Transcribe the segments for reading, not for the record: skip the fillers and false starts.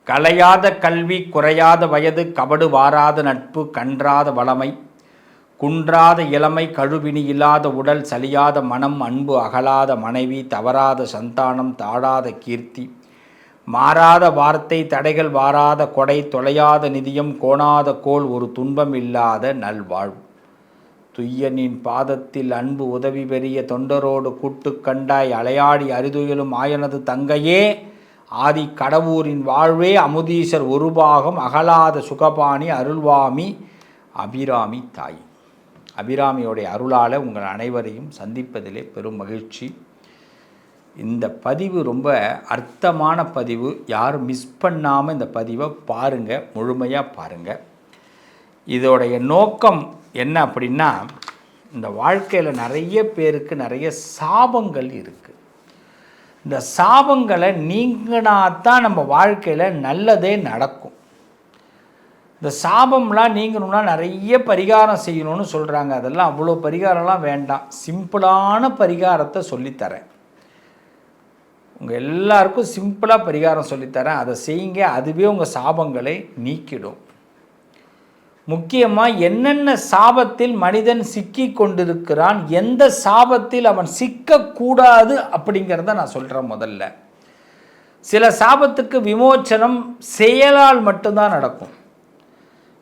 கலையாத கல்வி, குறையாத வயது, கபடு வாராத நட்பு, கன்றாத வளமை, குன்றாத இளமை, கழுவினி இல்லாத உடல், சலியாத மனம், அன்பு அகலாத மனைவி, தவறாத சந்தானம், தாழாத கீர்த்தி, மாறாத வார்த்தை, தடைகள் வாராத கொடை, தொலையாத நிதியம், கோணாத கோல், ஒரு துன்பம் இல்லாத நல்வாழ்வு. துய்யனின் பாதத்தில் அன்பு உதவி பெரிய தொண்டரோடு கூட்டு கண்டாய், அலையாடி அரிதுயிலும் ஆயனது தங்கையே, ஆதி கடவுரின் வாழ்வே, அமுதீசர் ஒரு பாகம், அகலாத சுகபாணி, அருள்வாமி அபிராமி தாய். அபிராமியோடைய அருளால் உங்கள் அனைவரையும் சந்திப்பதிலே பெரும் மகிழ்ச்சி. இந்த பதிவு ரொம்ப அர்த்தமான பதிவு. யாரும் மிஸ் பண்ணாமல் இந்த பதிவை பாருங்கள், முழுமையாக பாருங்கள். இதோடைய நோக்கம் என்ன அப்படின்னா, இந்த வாழ்க்கையில் நிறைய பேருக்கு நிறைய சாபங்கள் இருக்குது. இந்த சாபங்களை நீங்கினாத்தான் நம்ம வாழ்க்கையில் நல்லதே நடக்கும். இந்த சாபம்லாம் நீங்கணும்னா நிறைய பரிகாரம் செய்யணும்னு சொல்கிறாங்க. அதெல்லாம் அவ்வளோ பரிகாரம்லாம் வேண்டாம். சிம்பிளான பரிகாரத்தை சொல்லித்தரேன். உங்கள் எல்லாருக்கும் சிம்பிளாக பரிகாரம் சொல்லித்தரேன். அதை செய்யுங்க. அதுவே உங்கள் சாபங்களை நீக்கிடும். முக்கியமாக என்னென்ன சாபத்தில் மனிதன் சிக்கி கொண்டிருக்கிறான், எந்த சாபத்தில் அவன் சிக்கக்கூடாது அப்படிங்கிறத நான் சொல்கிறேன். முதல்ல சில சாபத்துக்கு விமோச்சனம் செயலால் மட்டும்தான் நடக்கும்.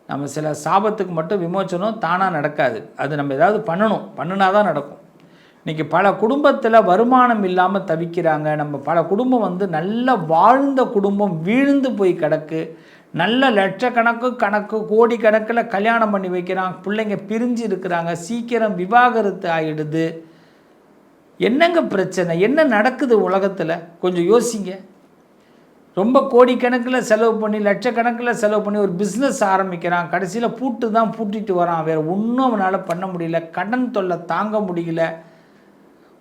நம்ம சில சாபத்துக்கு மட்டும் விமோச்சனம் தானாக நடக்காது. அது நம்ம ஏதாவது பண்ணினா தான் நடக்கும். இன்றைக்கி பல குடும்பத்தில் வருமானம் இல்லாமல் தவிக்கிறாங்க. நம்ம பல குடும்பம் நல்ல வாழ்ந்த குடும்பம் வீழ்ந்து போய் கிடக்கு. நல்ல லட்சக்கணக்கு கோடி கணக்கில் கல்யாணம் பண்ணி வைக்கிறாங்க. பிள்ளைங்க பிரிஞ்சு இருக்கிறாங்க. சீக்கிரம் விவாகரத்து ஆகிடுது. என்னங்க பிரச்சனை? என்ன நடக்குது உலகத்தில்? கொஞ்சம் யோசிங்க. ரொம்ப கோடிக்கணக்கில் செலவு பண்ணி, லட்சக்கணக்கில் செலவு பண்ணி ஒரு பிஸ்னஸ் ஆரம்பிக்கிறான். கடைசியில் பூட்டிட்டு வரான். வேறு ஒன்றும் அவனால் பண்ண முடியல. கடன் தொல்லை தாங்க முடியல.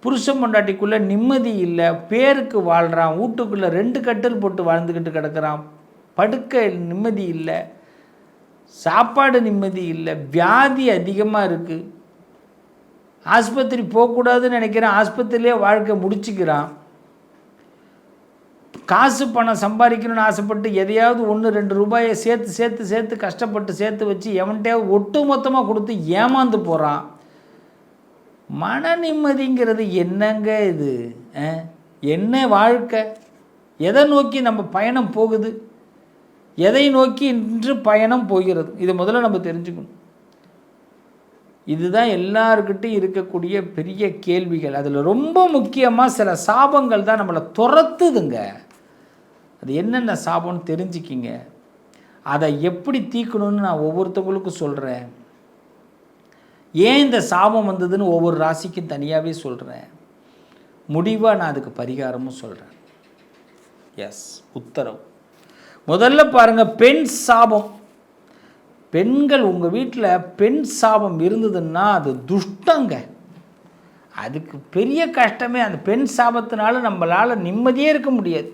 புருஷன் பொண்டாட்டிக்குள்ளே நிம்மதி இல்லை. பேருக்கு வாழ்கிறான். வீட்டுக்குள்ளே 2 கட்டில் போட்டு வாழ்ந்துக்கிட்டு கிடக்கிறான். படுக்க நிம்மதி இல்லை, சாப்பாடு நிம்மதி இல்லை, வியாதி அதிகமாக இருக்குது. ஆஸ்பத்திரி போகக்கூடாதுன்னு நினைக்கிறான். ஆஸ்பத்திரியிலே வாழ்க்கை முடிச்சுக்கிறான். காசு பணம் சம்பாதிக்கணும்னு ஆசைப்பட்டு எதையாவது 1-2 ரூபாயை சேர்த்து கஷ்டப்பட்டு சேர்த்து வச்சு எவன்கிட்டையாவது ஒட்டு மொத்தமாக கொடுத்து ஏமாந்து போகிறான். மன நிம்மதிங்கிறது என்னங்க இது? என்ன வாழ்க்கை? எதை நோக்கி நம்ம பயணம் போகுது? எதை நோக்கி இன்று பயணம் போகிறது? இதை முதல்ல நம்ம தெரிஞ்சுக்கணும். இதுதான் எல்லாருக்கிட்டையும் இருக்கக்கூடிய பெரிய கேள்விகள். அதில் ரொம்ப முக்கியமாக சில சாபங்கள் தான் நம்மளை துரத்துதுங்க. அது என்னென்ன சாபம்னு தெரிஞ்சுக்கிங்க. அதை எப்படி தீக்கணும்னு நான் ஒவ்வொருத்தவங்களுக்கும் சொல்கிறேன். ஏன் இந்த சாபம் வந்ததுன்னு ஒவ்வொரு ராசிக்கும் தனியாகவே சொல்கிறேன். முடிவாக நான் அதுக்கு பரிகாரமும் சொல்கிறேன். எஸ், உத்தரவு. முதல்ல பாருங்கள், பெண் சாபம். பெண்கள் உங்கள் வீட்டில் பெண் சாபம் இருந்ததுன்னா அது துஷ்டங்க. அதுக்கு பெரிய கஷ்டமே அந்த பெண் சாபத்தினால நம்மளால் நிம்மதியே இருக்க முடியாது.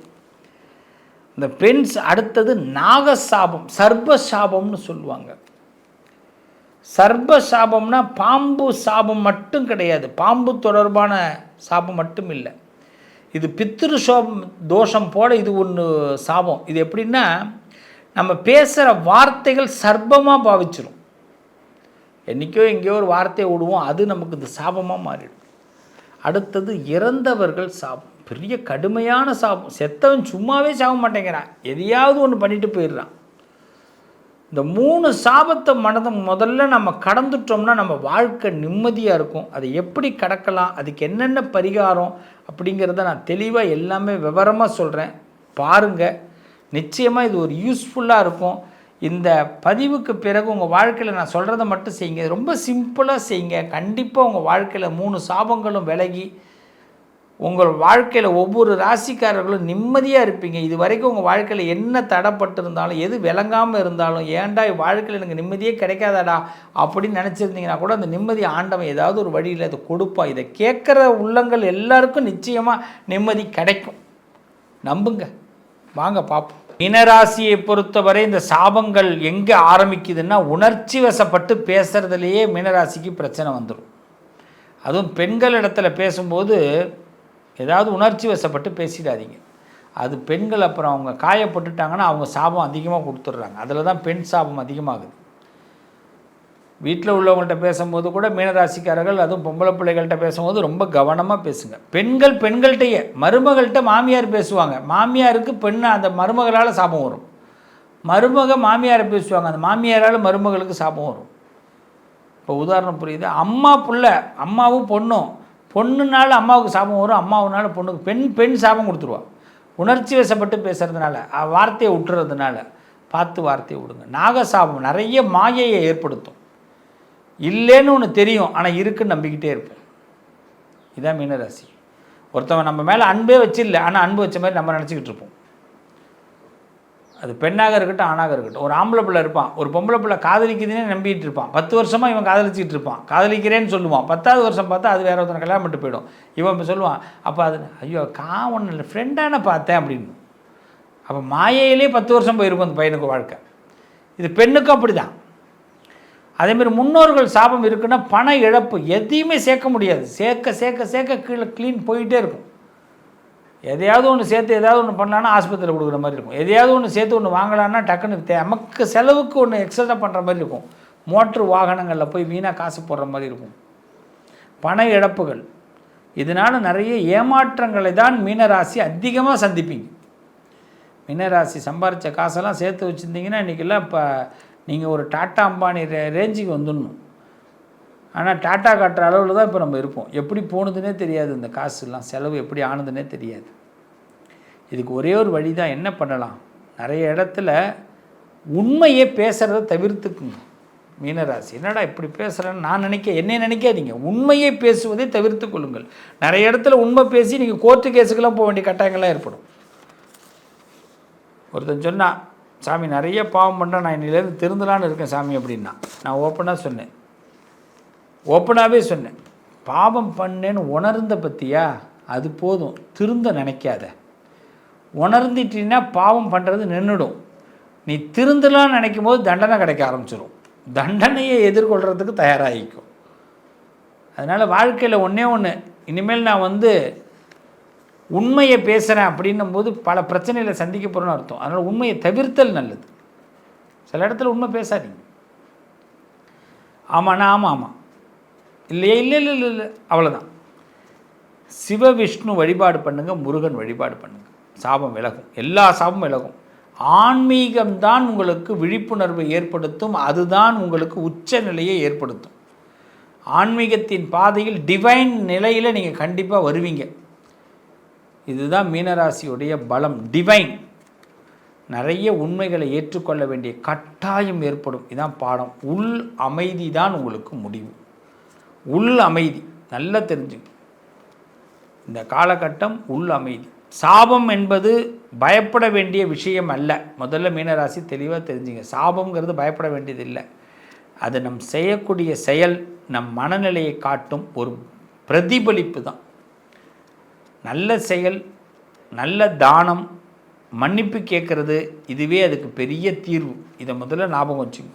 இந்த பெண் அடுத்தது நாகசாபம், சர்ப சாபம்னு சொல்லுவாங்க. சர்ப சாபம்னா பாம்பு சாபம் மட்டும் கிடையாது. பாம்பு தொடர்பான சாபம் மட்டும் இல்லை. இது பித்ரு தோஷம் போல இது ஒன்று சாபம். இது எப்படின்னா, நம்ம பேசுகிற வார்த்தைகள் சர்ப்பமாக பாவிச்சிடும். என்றைக்கோ எங்கேயோ ஒரு வார்த்தையை விடுவோம், அது நமக்கு இந்த சாபமாக மாறிடும். அடுத்தது இறந்தவர்கள் சாபம். பெரிய கடுமையான சாபம். செத்தவன் சும்மாவே சாக மாட்டேங்கிறான், எதையாவது ஒன்று பண்ணிட்டு போயிடுறான். இந்த 3 சாபத்தை முதல்ல நம்ம கடந்துட்டோம்னா நம்ம வாழ்க்கை நிம்மதியாக இருக்கும். அதை எப்படி கடக்கலாம், அதுக்கு என்னென்ன பரிகாரம் அப்படிங்கிறத நான் தெளிவாக எல்லாமே விவரமாக சொல்கிறேன். பாருங்கள், நிச்சயமாக இது ஒரு யூஸ்ஃபுல்லாக இருக்கும். இந்த பதிவுக்கு பிறகு உங்கள் வாழ்க்கையில் நான் சொல்கிறத மட்டும் செய்யுங்க. ரொம்ப சிம்பிளாக செய்யுங்க. கண்டிப்பாக உங்கள் வாழ்க்கையில் 3 சாபங்களும் விலகி உங்கள் வாழ்க்கையில் ஒவ்வொரு ராசிக்காரர்களும் நிம்மதியாக இருப்பீங்க. இது வரைக்கும் உங்கள் வாழ்க்கையில் என்ன தடைப்பட்டிருந்தாலும், எது விளங்காமல் இருந்தாலும், ஏன்டா வாழ்க்கையில் எனக்கு நிம்மதியே கிடைக்காதாடா அப்படின்னு நினச்சிருந்தீங்கன்னா கூட அந்த நிம்மதி ஆண்டவன் ஏதாவது ஒரு வழியில் அதை கொடுப்பான். இதை கேட்குற உள்ளங்கள் எல்லாருக்கும் நிச்சயமாக நிம்மதி கிடைக்கும். நம்புங்க. வாங்க பார்ப்போம். மீனராசியை பொறுத்தவரை இந்த சாபங்கள் எங்கே ஆரம்பிக்குதுன்னா, உணர்ச்சி வசப்பட்டு பேசுகிறதுலையே மீனராசிக்கு பிரச்சனை வந்துடும். அதுவும் பெண்கள் இடத்துல பேசும்போது ஏதாவது உணர்ச்சி வசப்பட்டு பேசிடாதீங்க. அது பெண்கள் அப்புறம் அவங்க காயப்பட்டுட்டாங்கன்னா அவங்க சாபம் அதிகமாக கொடுத்துட்றாங்க. அதில் தான் பெண் சாபம் அதிகமாகுது. வீட்டில் உள்ளவங்கள்ட்ட பேசும்போது கூட மீனராசிக்காரர்கள், அதுவும் பொம்பளை பிள்ளைகள்கிட்ட பேசும்போது ரொம்ப கவனமாக பேசுங்க. பெண்கள் பெண்கள்கிட்டயே, மருமகள்கிட்ட மாமியார் பேசுவாங்க, மாமியாருக்கு அந்த மருமகளால் சாபம் வரும். மருமக மாமியாரை பேசுவாங்க, அந்த மாமியாரால் மருமகளுக்கு சாபம் வரும். இப்போ உதாரணம் புரியுது. அம்மா பிள்ளை, அம்மாவும் பொண்ணும், பொண்ணுனால அம்மாவுக்கு சாபம் வரும், அம்மாவுனால பொண்ணுக்கு பெண் சாபம் கொடுத்துருவா. உணர்ச்சி வசப்பட்டு பேசுகிறதுனால, வார்த்தையை விட்டுறதுனால பார்த்து வார்த்தையை விடுங்க. நாகசாபம் நிறைய மாயையை ஏற்படுத்தும். இல்லைன்னு ஒன்று தெரியும், ஆனால் இருக்குன்னு நம்பிக்கிட்டே இருப்போம். இதுதான் மீனராசி. ஒருத்தவன் நம்ம மேலே அன்பே வச்சில்லை, ஆனால் அன்பு வச்ச மாதிரி நம்ம நினச்சிக்கிட்டு இருப்போம். அது பெண்ணாக இருக்கட்டும் ஆணாக இருக்கட்டும். ஒரு ஆம்பளை பிள்ளை இருப்பான், ஒரு பொம்பளை பிள்ளை காதலிக்குதுன்னே நம்பிக்கிட்டு இருப்பான். 10 வருஷமாக இவன் காதலிச்சிக்கிட்டு இருப்பான், காதலிக்கிறேன்னு சொல்லுவான். 10வது வருஷம் பார்த்தா அது வேற ஒருத்தனை கல்யாணம் பண்ணிட்டு போயிடும். இவன் இப்போ சொல்லுவான், அப்போ அது ஐயோ ஒன்றும் இல்லை, ஃப்ரெண்டான பார்த்தேன் அப்படின்னு. அப்போ மாயையிலே 10 வருஷம் போயிருக்கும் அந்த பையனுக்கு வாழ்க்கை. இது பெண்ணுக்கும் அப்படி தான். அதேமாதிரி முன்னோர்கள் சாபம் இருக்குன்னா பண இழப்பு, எதையுமே சேர்க்க முடியாது. சேர்க்க கீழே க்ளீன் போயிட்டே இருக்கும். எதையாவது ஒன்று சேர்த்து ஏதாவது ஒன்று பண்ணலான்னா ஆஸ்பத்திரியில் கொடுக்குற மாதிரி இருக்கும். எதையாவது ஒன்று சேர்த்து ஒன்று வாங்கலான்னா டக்குன்னு நமக்கு செலவுக்கு ஒன்று எக்ஸ்ட்ரா பண்ணுற மாதிரி இருக்கும். மோட்ரு வாகனங்களில் போய் வீணாக காசு போடுற மாதிரி இருக்கும். பண இழப்புகள், இதனால் நிறைய ஏமாற்றங்களை தான் மீனராசி அதிகமாக சந்திப்பீங்க. மீனராசி சம்பாரித்த காசெல்லாம் சேர்த்து வச்சுருந்தீங்கன்னா இன்றைக்கெல்லாம் இப்போ நீங்கள் ஒரு டாட்டா அம்பானி ரேஞ்சுக்கு வந்துடணும். ஆனால் டாட்டா காட்டுற அளவில் தான் இப்போ நம்ம இருப்போம். எப்படி போனதுன்னே தெரியாது, இந்த காசுலாம் செலவு எப்படி ஆனதுன்னே தெரியாது. இதுக்கு ஒரே ஒரு வழி தான். என்ன பண்ணலாம்? நிறைய இடத்துல உண்மையே பேசுகிறத தவிர்த்துக்குங்க. மீனராசி என்னடா இப்படி பேசுகிறேன்னு என்னை நினைக்காதீங்க. உண்மையை பேசுவதை தவிர்த்து கொள்ளுங்கள். நிறைய இடத்துல உண்மை பேசி நீங்கள் கோர்ட்டு கேஸுக்கெல்லாம் போக வேண்டிய கட்டாயங்கள்லாம் ஏற்படும். ஒருத்தன் சொன்னான், சாமி நிறைய பாவம் பண்ணுறேன், நான் இன்னிலேருந்து திருந்தலான்னு இருக்கேன் சாமி அப்படின்னா. நான் ஓப்பனாகவே சொன்னேன், பாவம் பண்ணேன்னு உணர்ந்த பற்றியா, அது போதும், திருந்த நினைக்காத. உணர்ந்துட்டீங்கன்னா பாவம் பண்ணுறது நின்றுடும். நீ திருந்தலான்னு நினைக்கும் போது தண்டனை கிடைக்க ஆரம்பிச்சிடும். தண்டனையை எதிர்கொள்கிறதுக்கு தயாராகிக்கும். அதனால் வாழ்க்கையில் ஒன்று இனிமேல் நான் உண்மையை பேசுகிறேன் அப்படின்னும் போது பல பிரச்சனைகளை சந்திக்க போகிறோன்னு அர்த்தம். அதனால் உண்மையை தவிர்த்தல் நல்லது. சில இடத்துல உண்மை பேசாதீங்க. ஆமாண்ணா ஆமாம் இல்லையே இல்லை அவ்வளோதான். சிவ விஷ்ணு வழிபாடு பண்ணுங்கள், முருகன் வழிபாடு பண்ணுங்கள், சாபம் விலகும், எல்லா சாபமும் விலகும். ஆன்மீகம்தான் உங்களுக்கு விழிப்புணர்வை ஏற்படுத்தும், அதுதான் உங்களுக்கு உச்ச நிலையை ஏற்படுத்தும். ஆன்மீகத்தின் பாதையில் டிவைன் நிலையில் நீங்கள் கண்டிப்பாக வருவீங்க. இதுதான் மீனராசியுடைய பலம். டிவைன். நிறைய உண்மைகளை ஏற்றுக்கொள்ள வேண்டிய கட்டாயம் ஏற்படும். இதுதான் பாடம். உள் அமைதி தான் உங்களுக்கு முடிவு. உள் அமைதி நல்லா தெரிஞ்சுங்க. இந்த காலகட்டம் உள் அமைதி. சாபம் என்பது பயப்பட வேண்டிய விஷயம் அல்ல. முதல்ல மீனராசி தெளிவாக தெரிஞ்சுங்க. சாபம்ங்கிறது பயப்பட வேண்டியது இல்லை. அது நம் செய்யக்கூடிய செயல், நம் மனநிலையை காட்டும் ஒரு பிரதிபலிப்பு தான். நல்ல செயல், நல்ல தானம், மன்னிப்பு கேட்குறது, இதுவே அதுக்கு பெரிய தீர்வு. இதை முதல்ல ஞாபகம் வச்சுங்க.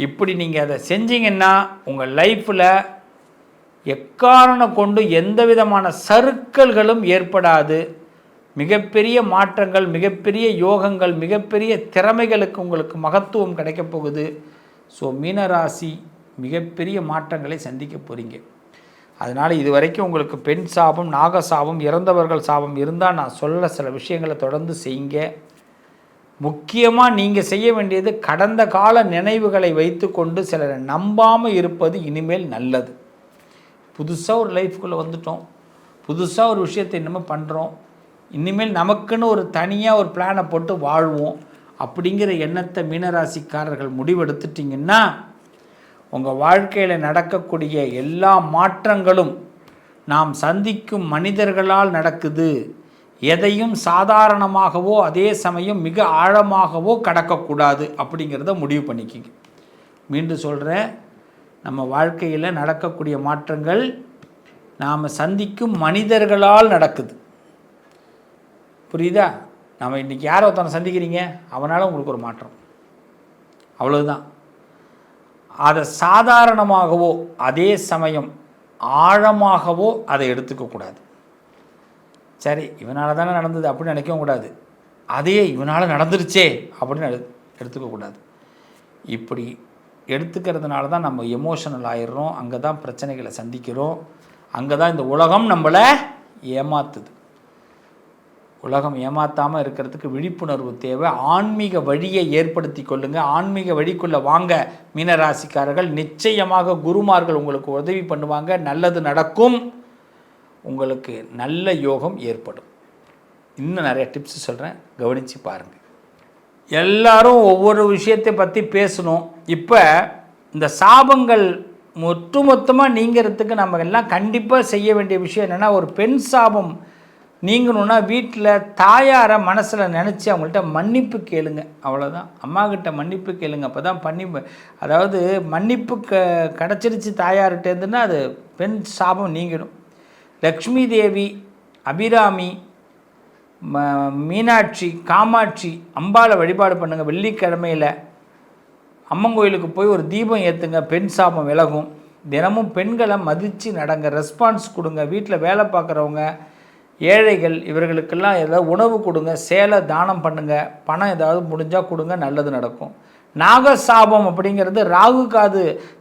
இப்படி நீங்கள் அதை செஞ்சீங்கன்னா உங்கள் லைஃப்பில் எக்காரணம் கொண்டு எந்த விதமான சறுக்கல்களும் ஏற்படாது. மிகப்பெரிய மாற்றங்கள், மிகப்பெரிய யோகங்கள், மிகப்பெரிய திறமைகளுக்கு உங்களுக்கு மகத்துவம் கிடைக்கப் போகுது. ஸோ மீனராசி மிகப்பெரிய மாற்றங்களை சந்திக்க போகிறீங்க. அதனால் இது வரைக்கும் உங்களுக்கு பெண் சாபம், நாக சாபம், இறந்தவர்கள் சாபம் இருந்தால் நான் சொல்ல சில விஷயங்களை தொடர்ந்து செய்யுங்க. முக்கியமாக நீங்கள் செய்ய வேண்டியது கடந்த கால நினைவுகளை வைத்து கொண்டு சிலரை நம்பாமல் இருப்பது இனிமேல் நல்லது. புதுசாக ஒரு லைஃப்குள்ளே வந்துட்டோம், புதுசாக ஒரு விஷயத்தை இன்னமும் பண்ணுறோம், இனிமேல் நமக்குன்னு ஒரு தனியாக ஒரு பிளானை போட்டு வாழ்வோம் அப்படிங்கிற எண்ணத்தை மீனராசிக்காரர்கள் முடிவெடுத்துட்டிங்கன்னா உங்கள் வாழ்க்கையில் நடக்கக்கூடிய எல்லா மாற்றங்களும் நாம் சந்திக்கும் மனிதர்களால் நடக்குது. எதையும் சாதாரணமாகவோ அதே சமயம் மிக ஆழமாகவோ கடக்கக்கூடாது அப்படிங்கிறத முடிவு பண்ணிக்கிங்க. மீண்டும் சொல்கிறேன், நம்ம வாழ்க்கையில் நடக்கக்கூடிய மாற்றங்கள் நாம் சந்திக்கும் மனிதர்களால் நடக்குது. புரியுதா? நம்ம இன்றைக்கி யாரை ஒருத்தனை சந்திக்கிறீங்க, அவனால் உங்களுக்கு ஒரு மாற்றம், அவ்வளவுதான். அதை சரி இவனால் தானே நடந்தது அப்படின்னு நினைக்கவும் கூடாது, அதே இவனால் நடந்துருச்சே அப்படின்னு எடுத்துக்கக்கூடாது. இப்படி எடுத்துக்கிறதுனால தான் நம்ம எமோஷனல் ஆயிடுறோம், அங்கே தான் பிரச்சனைகளை சந்திக்கிறோம், அங்கே தான் இந்த உலகம் நம்மளை ஏமாத்துது. உலகம் ஏமாற்றாமல் இருக்கிறதுக்கு விழிப்புணர்வு தேவை. ஆன்மீக வழியை ஏற்படுத்தி கொள்ளுங்கள். ஆன்மீக வழிக்குள்ளே வாங்க மீனராசிக்காரர்கள். நிச்சயமாக குருமார்கள் உங்களுக்கு உதவி பண்ணுவாங்க, நல்லது நடக்கும், உங்களுக்கு நல்ல யோகம் ஏற்படும். இன்னும் நிறைய டிப்ஸ் சொல்கிறேன், கவனித்து பாருங்கள். எல்லாரும் ஒவ்வொரு விஷயத்தை பற்றி பேசணும். இப்போ இந்த சாபங்கள் மொத்தமாக நீங்கிறதுக்கு நம்ம எல்லாம் கண்டிப்பாக செய்ய வேண்டிய விஷயம் என்னென்னா, ஒரு பெண் சாபம் நீங்கணுன்னா வீட்டில் தாயாரை மனசில் நினச்சி அவங்கள்ட்ட மன்னிப்பு கேளுங்க. அவ்வளோதான். அம்மாக்கிட்ட மன்னிப்பு கேளுங்க. அப்போ தான் அதாவது மன்னிப்பு கிடச்சிருச்சு தாயார்கிட்டேருந்துன்னா அது பெண் சாபம் நீங்கிடும். லக்ஷ்மி தேவி, அபிராமி, மீனாட்சி, காமாட்சி, அம்பாளை வழிபாடு பண்ணுங்கள். வெள்ளிக்கிழமையில் அம்மன் கோயிலுக்கு போய் ஒரு தீபம் ஏற்றுங்க, பெண் சாபம் விலகும். தினமும் பெண்களை மதித்து நடங்க, ரெஸ்பான்ஸ் கொடுங்க. வீட்டில் வேலை பார்க்குறவங்க, ஏழைகள், இவர்களுக்கெல்லாம் ஏதாவது உணவு கொடுங்க, சேலை தானம் பண்ணுங்கள், பணம் ஏதாவது முடிஞ்சால் கொடுங்க, நல்லது நடக்கும். நாகசாபம் அப்படிங்கிறது ராகு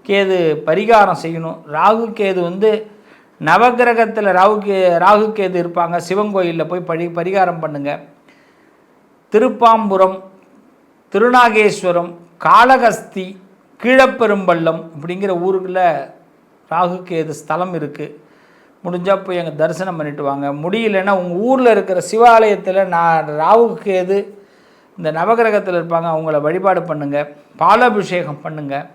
கேது பரிகாரம் செய்யணும். ராகு கேது நவகிரகத்தில் ராகு கேது இருப்பாங்க. சிவன் கோயிலில் போய் பரிகாரம் பண்ணுங்கள். திருப்பாம்புரம், திருநாகேஸ்வரம், காளகஸ்தி, கீழப்பெரும்பள்ளம் அப்படிங்கிற ஊருக்குள்ள ராகு கேது ஸ்தலம் இருக்குது. முடிஞ்சால் போய் அங்கே தரிசனம் பண்ணிட்டு வாங்க. முடியலைன்னா உங்கள் ஊரில் இருக்கிற சிவாலயத்தில் ராகு கேது இந்த நவகிரகத்தில் இருப்பாங்க, அவங்கள வழிபாடு பண்ணுங்கள், பாலாபிஷேகம் பண்ணுங்கள்.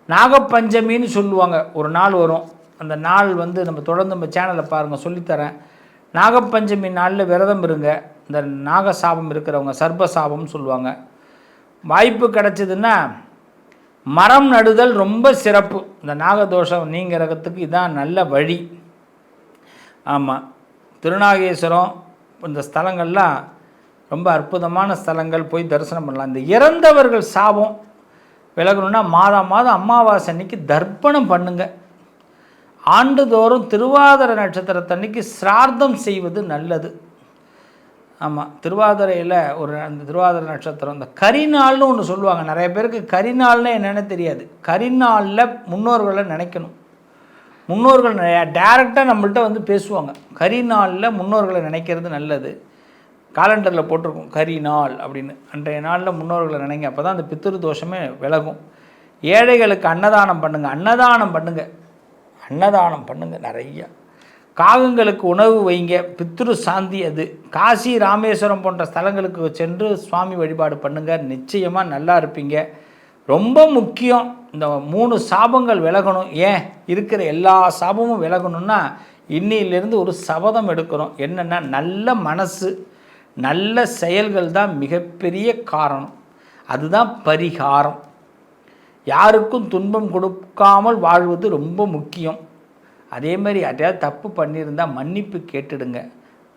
நாகப்பஞ்சமின்னு சொல்லுவாங்க, ஒரு நாள் வரும். அந்த நாள் நம்ம தொடர்ந்து நம்ம சேனலில் பாருங்கள், சொல்லித்தரேன். நாகப்பஞ்சமி நாளில் விரதம் இருங்க. இந்த நாகசாபம் இருக்கிறவங்க சர்ப்பசாபம்னு சொல்லுவாங்க. வாய்ப்பு கிடச்சிதுன்னா மரம் நடுதல் ரொம்ப சிறப்பு. இந்த நாகதோஷம் நீங்கிறதுக்கு இதான் நல்ல வழி. ஆமாம், திருநாகேஸ்வரம் இந்த ஸ்தலங்கள்லாம் ரொம்ப அற்புதமான ஸ்தலங்கள், போய் தரிசனம் பண்ணலாம். இந்த இறந்தவர்கள் சாபம் விலகணுன்னா மாதம் அமாவாசை அன்னைக்கு தர்ப்பணம் பண்ணுங்க. ஆண்டுதோறும் திருவாதிரை நட்சத்திரத்தன்னைக்கு சிரார்த்தம் செய்வது நல்லது. ஆமாம், திருவாதிரையில் அந்த திருவாதிரை நட்சத்திரம் இந்த கரிநாள்னு ஒன்று சொல்லுவாங்க. நிறைய பேருக்கு கரிநாள்னு என்னென்னு தெரியாது. கரிநாளில் முன்னோர்களை நினைக்கணும். முன்னோர்கள் டைரெக்டாக நம்மள்கிட்ட பேசுவாங்க. கரிநாளில் முன்னோர்களை நினைக்கிறது நல்லது. காலண்டரில் போட்டிருக்கும் கரிநாள் அப்படின்னு. அன்றைய நாளில் முன்னோர்களை நினைங்க, அப்போ தான் அந்த பித்திரு தோஷமே விலகும். ஏழைகளுக்கு அன்னதானம் பண்ணுங்கள். அன்னதானம் பண்ணுங்கள் நிறையா. காகங்களுக்கு உணவு வைங்க, பித்ரு சாந்தி அது. காசி, ராமேஸ்வரம் போன்ற ஸ்தலங்களுக்கு சென்று சுவாமி வழிபாடு பண்ணுங்கள், நிச்சயமாக நல்லா இருப்பீங்க. ரொம்ப முக்கியம், இந்த 3 சாபங்கள் விலகணும். ஏன் இருக்கிற எல்லா சாபமும் விலகணும்னா இன்னிலிருந்து ஒரு சபதம் எடுக்கிறோம். என்னென்னா, நல்ல மனசு, நல்ல செயல்கள் தான் மிகப்பெரிய காரணம். அதுதான் பரிகாரம். யாருக்கும் துன்பம் கொடுக்காமல் வாழ்வது ரொம்ப முக்கியம். அதே மாதிரி யார்ட்டையாவது தப்பு பண்ணியிருந்தால் மன்னிப்பு கேட்டுடுங்க,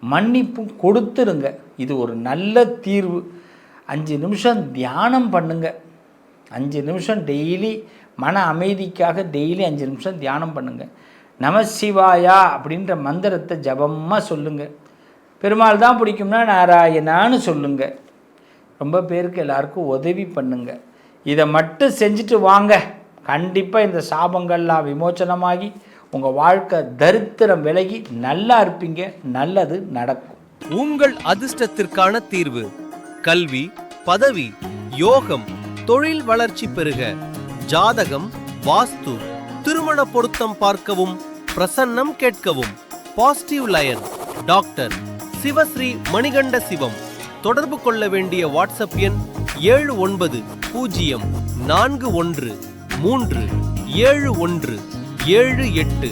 மன்னிப்பும் கொடுத்துருங்க. இது ஒரு நல்ல தீர்வு. 5 நிமிஷம் தியானம் பண்ணுங்க. 5 நிமிஷம் டெய்லி மன அமைதிக்காக டெய்லி 5 நிமிஷம் தியானம் பண்ணுங்கள். நமசிவாயா அப்படின்ற மந்திரத்தை ஜபமாக சொல்லுங்கள். பெருமாள் தான் பிடிக்கும்னா நாராயணான்னு சொல்லுங்கள். ரொம்ப பேருக்கு எல்லாருக்கும் உதவி பண்ணுங்க. இதை மட்டும் செஞ்சுட்டு வாங்க, கண்டிப்பாக இந்த சாபங்கள்லாம் விமோச்சனமாகி உங்கள் வாழ்க்கை தரித்திரம் விலகி நல்லா இருப்பீங்க. நல்லது நடக்கும். உங்கள் அதிர்ஷ்டத்திற்கான தீர்வு: கல்வி, பதவி, யோகம், தொழில் வளர்ச்சி பெருக. ஜாதகம், வாஸ்து, திருமண பொருத்தம் பார்க்கவும், பிரசன்னம் கேட்கவும். Positive line doctor Sivasri Manikanda Sivam. தொடர்பு கொள்ள வேண்டிய வாட்ஸ்அப் எண் 7904137178.